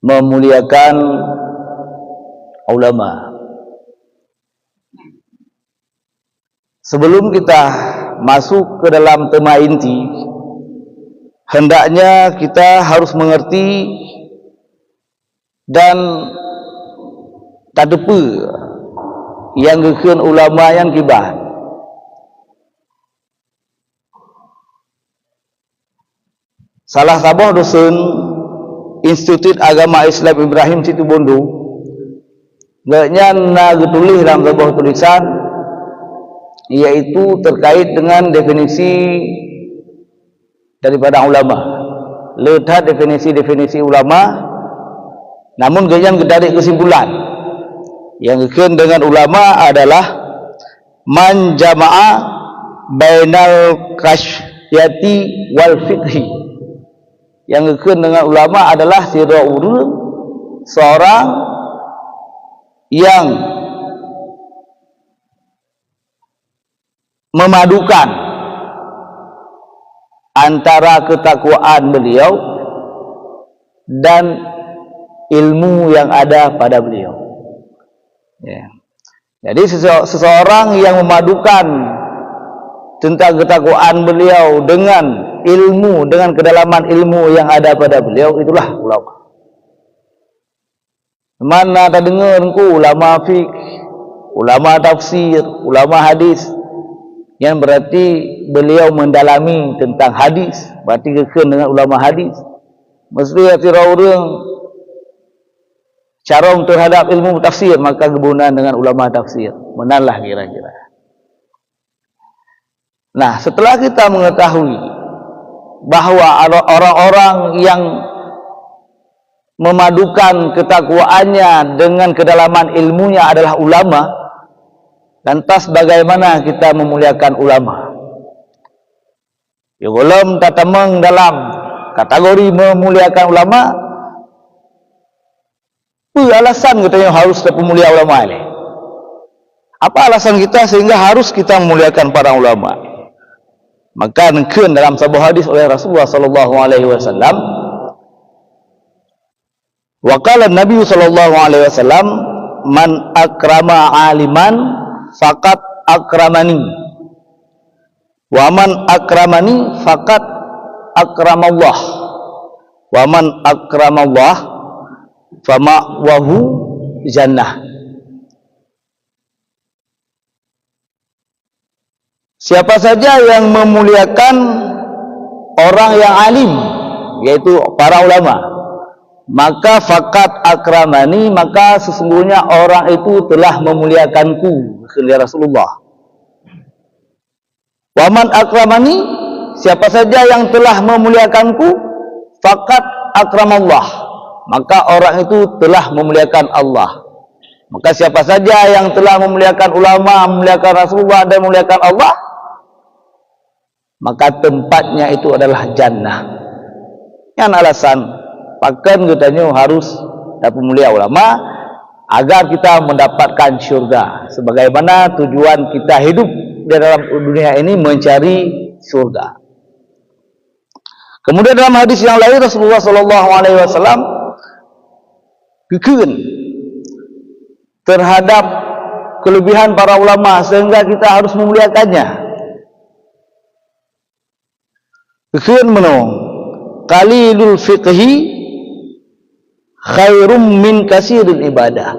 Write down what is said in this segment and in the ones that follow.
memuliakan ulama. Sebelum kita masuk ke dalam tema inti, hendaknya kita harus mengerti dan tadepa yang gekeun ulama yang kibar. Salah sabah dosen Institut Agama Islam Ibrahim Situbondo nganya tulis dalam sebuah tulisan, yaitu terkait dengan definisi daripada ulama. Lihat definisi ulama, namun ganyan tarik kesimpulan yang gekeun dengan ulama adalah man jama'a bainal kasyati wal fiqhi. Yang gekeun dengan ulama adalah seorang yang memadukan antara ketakwaan beliau dan ilmu yang ada pada beliau. Ya. Jadi seseorang yang memadukan tentang ketakwaan beliau dengan ilmu, dengan kedalaman ilmu yang ada pada beliau, itulah ulama. Mana tak dengar ku ulama fiqh, ulama tafsir, ulama hadis, yang berarti beliau mendalami tentang hadis, berarti gekeun dengan ulama hadis. Mesti hati orang carong terhadap ilmu tafsir, maka kebunan dengan ulama tafsir. Menanlah kira-kira. Nah, setelah kita mengetahui bahwa orang-orang yang memadukan ketakwaannya dengan kedalaman ilmunya adalah ulama, lantas bagaimana kita memuliakan ulama? Ya, belum tatameng dalam kategori memuliakan ulama. Apa alasan kita yang harus memuliakan ulama ini? Apa alasan kita sehingga harus kita memuliakan para ulama? Maka nengkeun dalam sebuah hadis oleh Rasulullah sallallahu alaihi wasallam, wa qala Nabi sallallahu alaihi wasallam, man akrama aliman faqad akramani, wa man akramani faqad akramallah, wa man akramallah fama'wahu jannah. Siapa saja yang memuliakan orang yang alim, yaitu para ulama, maka faqad akramani, maka sesungguhnya orang itu telah memuliakanku, kata Rasulullah. Wa man akramani, siapa saja yang telah memuliakanku, faqad akramallah, maka orang itu telah memuliakan Allah. Maka siapa saja yang telah memuliakan ulama, memuliakan Rasulullah dan memuliakan Allah, maka tempatnya itu adalah jannah. Yang alasan pakan katanya harus dapat mulia ulama agar kita mendapatkan syurga. Sebagaimana tujuan kita hidup di dalam dunia ini mencari syurga. Kemudian dalam hadis yang lain Rasulullah sallallahu alaihi wasallam gekeun terhadap kelebihan para ulama sehingga kita harus memuliakannya. Gekeun menong qalilul fiqhi khairum min kasiril ibadah.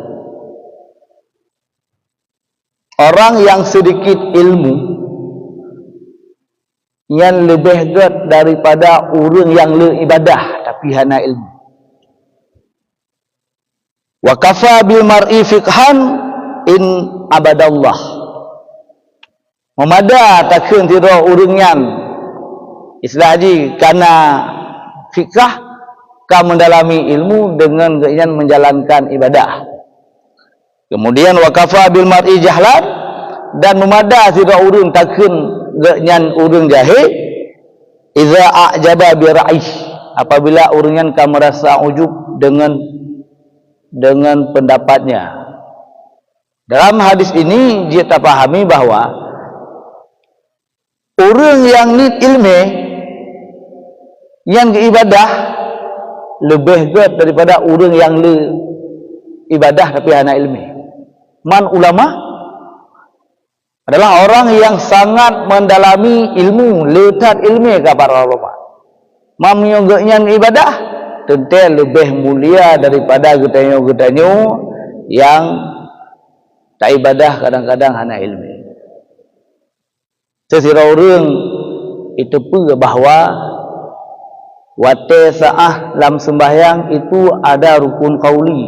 Orang yang sedikit ilmu yang lebih berat daripada orang yang ibadah tapi hana ilmu. Wa kafa bil mar'i fiqhan in abadallah. Memada takun tira urang yang istilah haji karena fikah ka mendalami ilmu dengan keinginan menjalankan ibadah. Kemudian wa kafa bil mar'i jahlan, dan memada tira urang takun nyan urang jahil iza a'jaba bi ra'ih, apabila urang yang ka merasa ujub dengan pendapatnya. Dalam hadis ini kita pahami bahwa orang yang nit ilmu, yang ibadah, lebih good daripada orang yang ibadah tapi hana ilmi. Man ulama adalah orang yang sangat mendalami ilmu, letak ilmu kepada ulama. Man yang ibadah tentu lebih mulia daripada getanyo-getanyo yang tak ibadah kadang-kadang hana ilmu. Sesira orang itu pun bahawa wate sa'ah dalam sembahyang itu ada rukun qauli.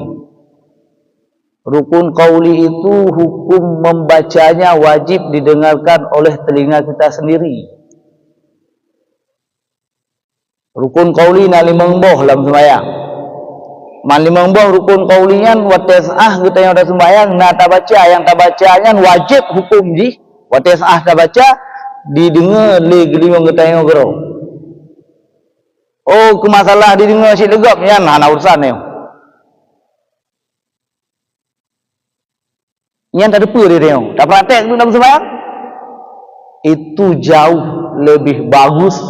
Rukun qauli itu hukum membacanya wajib didengarkan oleh telinga kita sendiri. Rukun qauli na limang boh dalam sembahyang. Man limang boh rukun qaulian wate sa'ah kita yang ada sembahyang na tak baca, yang tak bacanya wajib hukum ji. Wate sa'ah tak baca didengar le gelimang kita yang gero. Oh, ke masalah didengar si legap yan hana urusan ni. Yan tak ada apa dia tengok. Tak praktek tu dalam sembahyang. Itu jauh lebih bagus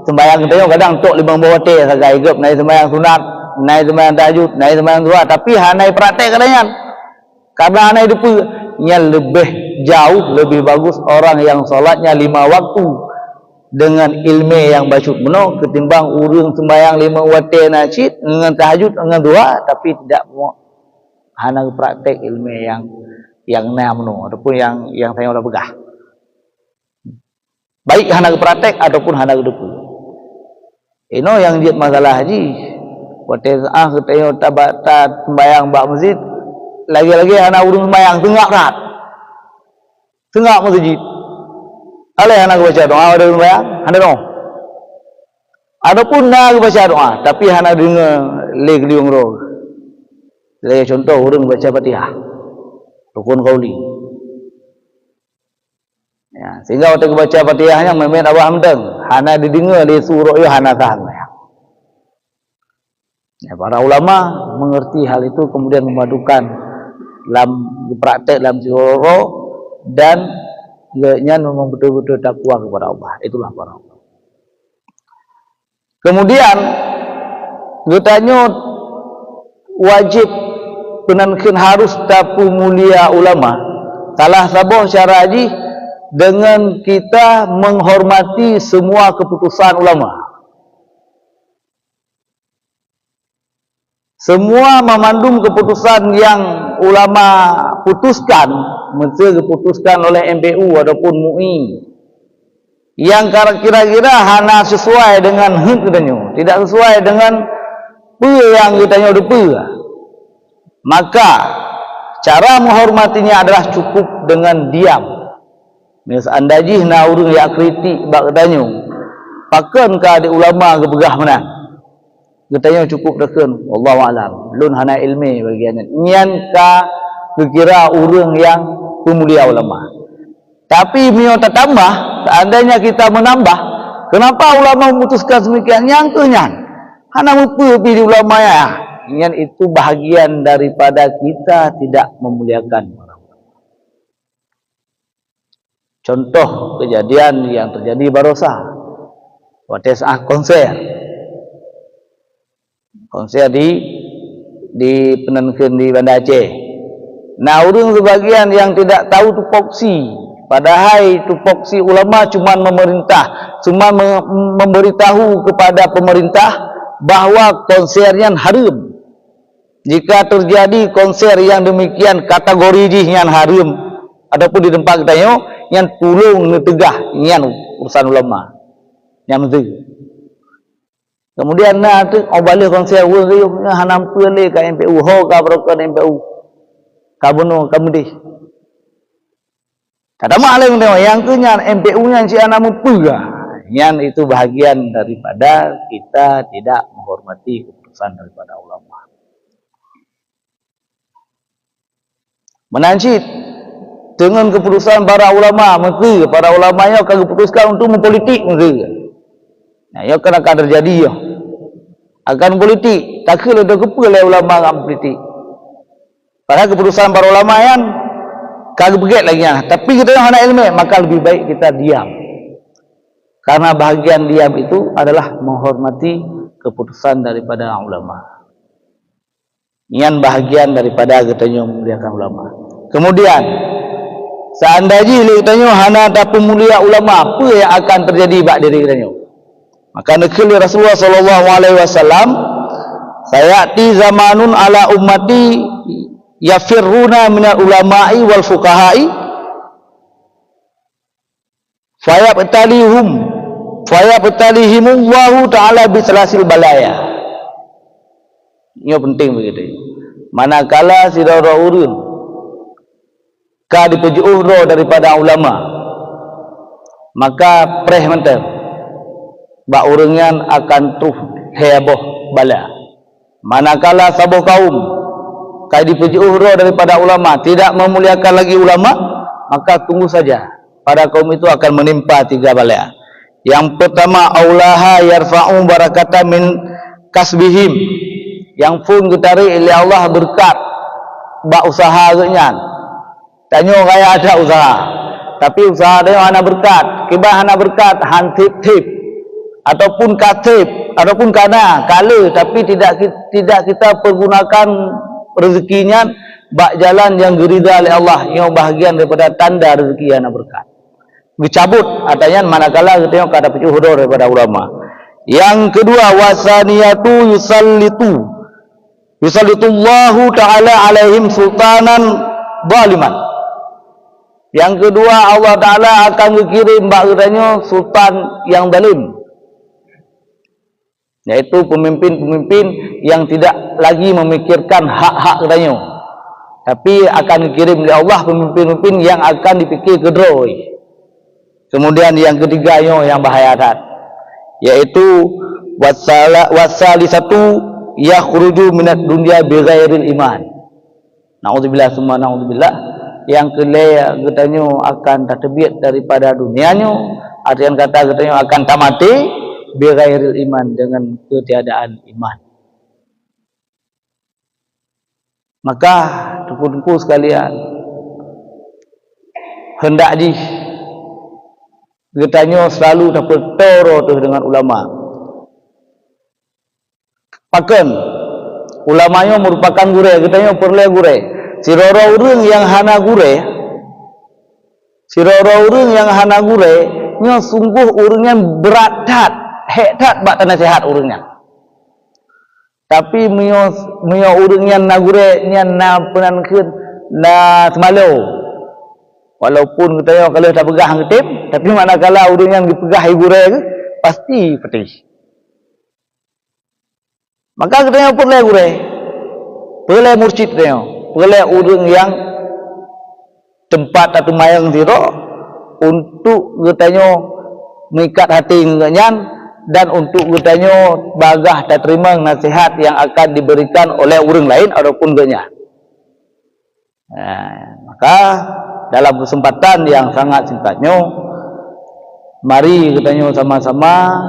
sembahyang kita tengok kadang tok limang bawah teh sagai gap naik sembahyang sunat, naik sembahyang tahajud, naik sembahyang duha tapi hanai praktek kadang-kadang. Karena hanai depa yang lebih jauh lebih bagus orang yang solatnya 5 waktu dengan ilmu yang bacut benar ketimbang orang sembahyang 5 waktu nasyid dengan tahajud dengan duha tapi tidak mau hana praktek ilmu yang namno ataupun yang saya dah pegah. Baik hana praktek ataupun hana depa. Ini yang dia masalah haji. Waktu kita tabat sembahyang bak masjid lagi-lagi hana urung sembahyang tengah rat. Tengah masjid. Alai anak baca doa ada sembahyang, hana doa. Adapun nak baca doa tapi hana dengar leg liung ro. Lagi contoh orang baca Fatihah. Rukun qauli. Ya, sehingga waktu baca Fatihahnya memet Abah Hamdang, hana didengar di surah yo hana tahan. Ya, para ulama mengerti hal itu kemudian memadukan dalam praktek dalam surah dan nya memang betul-betul takwa kepada Allah. Itulah para ulama. Kemudian bertanya wajib penankin harus tapu mulia ulama. Salah sabuh cara haji dengan kita menghormati semua keputusan ulama. Semua memandum keputusan yang ulama putuskan, mesti diputuskan oleh MPU ataupun MUI. Yang kira-kira hana sesuai dengan hak katanya, tidak sesuai dengan apa yang katanya depa. Maka cara menghormatinya adalah cukup dengan diam. Mis andaji na urang yang kritik bak katanya. Pakankah di ulama ke begah menang? Katanya cukup deken wallahu alam lun hana ilmi bagian nyan ka kira urang yang pemulia ulama. Tapi mio tambah seandainya kita menambah, kenapa ulama memutuskan demikian yang kenyan hana mupu di ulama ya. Nyan itu bahagian daripada kita tidak memuliakan orang. Contoh kejadian yang terjadi barosa waktu saat konser di penenken di Banda Aceh. Nah, orang sebagian yang tidak tahu tupoksi, padahal tupoksi ulama cuma memerintah, cuma memberitahu kepada pemerintah bahawa konsernya haram. Jika terjadi konser yang demikian kategori yang haram ataupun di tempat kita yang tolong netegah yang urusan ulama. Yang penting. Kemudian nak tu obale konser urang riuh hanam pele ka MPU ho ka broker MPU. Ka bunuh ka mudih. Kata mak lain tengok yang kenyan MPU nya si anamu pega. Yang itu bahagian daripada kita tidak menghormati keputusan daripada ulama. Menancit dengan keputusan para ulama, maka para ulama nya akan keputuskan untuk mempolitik maka. Nah, ia akan terjadi ya. Akan politik, tak kira dah kepala ulama akan politik. Padahal keputusan para ulama yang kagak begitu lagi ya. Tapi kita yang ada ilmu, maka lebih baik kita diam. Karena bahagian diam itu adalah menghormati keputusan daripada ulama. Ini bahagian daripada katanya memuliakan ulama. Kemudian seandainya katanya hana tak pemulia ulama, apa yang akan terjadi bak diri katanya? Maka nakil Rasulullah sallallahu alaihi wasallam, sayati zamanun ala ummati yafirruna minal ulama'i wal fuqaha'i fayabtalihimullahu ta'ala bisalasil balaya. Ini penting begitu. Manakala si dara urun ka dipujuh daripada ulama, maka preh mentah bak urungan akan terus heboh bala. Manakala sabuh kaum ka dipujuh daripada ulama tidak memuliakan lagi ulama, maka tunggu saja pada kaum itu akan menimpa 3 bala. Yang pertama, aulaha yarfa'u barakata min kasbihim, yang pun getari oleh Allah berkat bak usaha genyan. Tanya kaya ada usaha, tapi usaha dia hana berkat, kibah hana berkat han tip ataupun katip ataupun kala, tapi tidak kita pergunakan rezekinya bak jalan yang gerida oleh Allah, yang bahagian daripada tanda rezeki hana berkat. Dicabut artinya manakala kita ada pecuhur daripada ulama. Yang kedua, wasaniyatu yusallitullahu ta'ala alaihim sultanan zaliman. Yang kedua, Allah Ta'ala akan mengirim katanya sultan yang zalim, yaitu pemimpin-pemimpin yang tidak lagi memikirkan hak-hak katanya, tapi akan dikirim oleh Allah pemimpin-pemimpin yang akan dipikir kedroi. Kemudian yang ketiga yang bahaya yaitu wasalisatu yakhruju minad dunya bighairil iman. Naudzubillah summa naudzubillah. Yang kelaya katanya akan tertebit daripada dunianya, artian kata katanya akan tamati bighairil iman, dengan ketiadaan iman. Maka tuku-tuku sekalian, hendak katanya selalu terpetoro dengan ulama. Pakan ulamanya merupakan gure, katanya perlu gure. Siroro urang yang hana gure, nya sungguh urangnya berat hetat bak nasihat urangnya. Tapi mio urangnya nagure nya na penankeun na semalau. Walaupun katanya kalau tak pegah ngetip, tapi manakala urang yang dipegah gure ke pasti petih. Maka katanya perlu gure, perlu mursyid dia, perlu urang yang tempat atau mayang zero untuk katanya mengikat hati ngenyan, dan untuk katanya bagah tak terima nasihat yang akan diberikan oleh urang lain ataupun genya. Maka dalam kesempatan yang sangat singkatnya, mari katanya sama-sama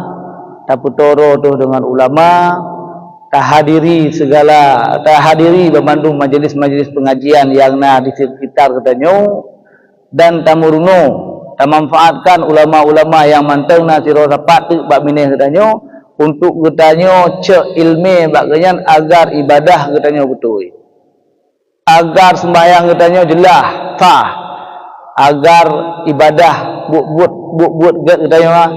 taputoro dengan ulama, tahadiri memandu majelis-majelis pengajian yang di sekitar katanya, dan tamuruno tamanfaatkan ulama-ulama yang manteng na sira rapat bak mineh katanya, untuk katanya cek ilmu bak ganyan agar ibadah katanya betul, agar sembahyang katanya jelas sah, agar ibadah buat katanya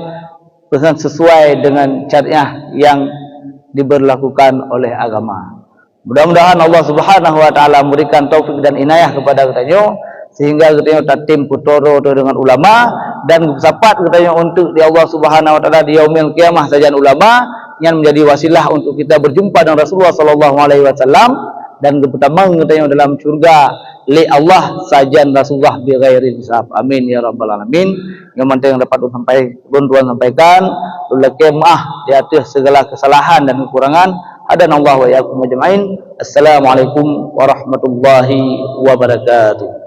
sesuai dengan syariat yang diberlakukan oleh agama. Mudah-mudahan Allah Subhanahu wa taala memberikan taufik dan inayah kepada katanya, sehingga katanya tatim putoro dengan ulama, dan sapat katanya untuk di Allah Subhanahu wa taala di yaumil qiyamah sajan ulama yang menjadi wasilah untuk kita berjumpa dengan Rasulullah sallallahu alaihi wasallam, dan kepertamang katanya dalam surga li Allah sajan Rasulullah bi ghairi hisab. Amin ya rabbal alamin. Yang penting dapat Tuhan sampaikan, ulake maaf di atas segala kesalahan dan kekurangan. Hadanallahu wa iyyakum ajmain. Assalamualaikum warahmatullahi wabarakatuh.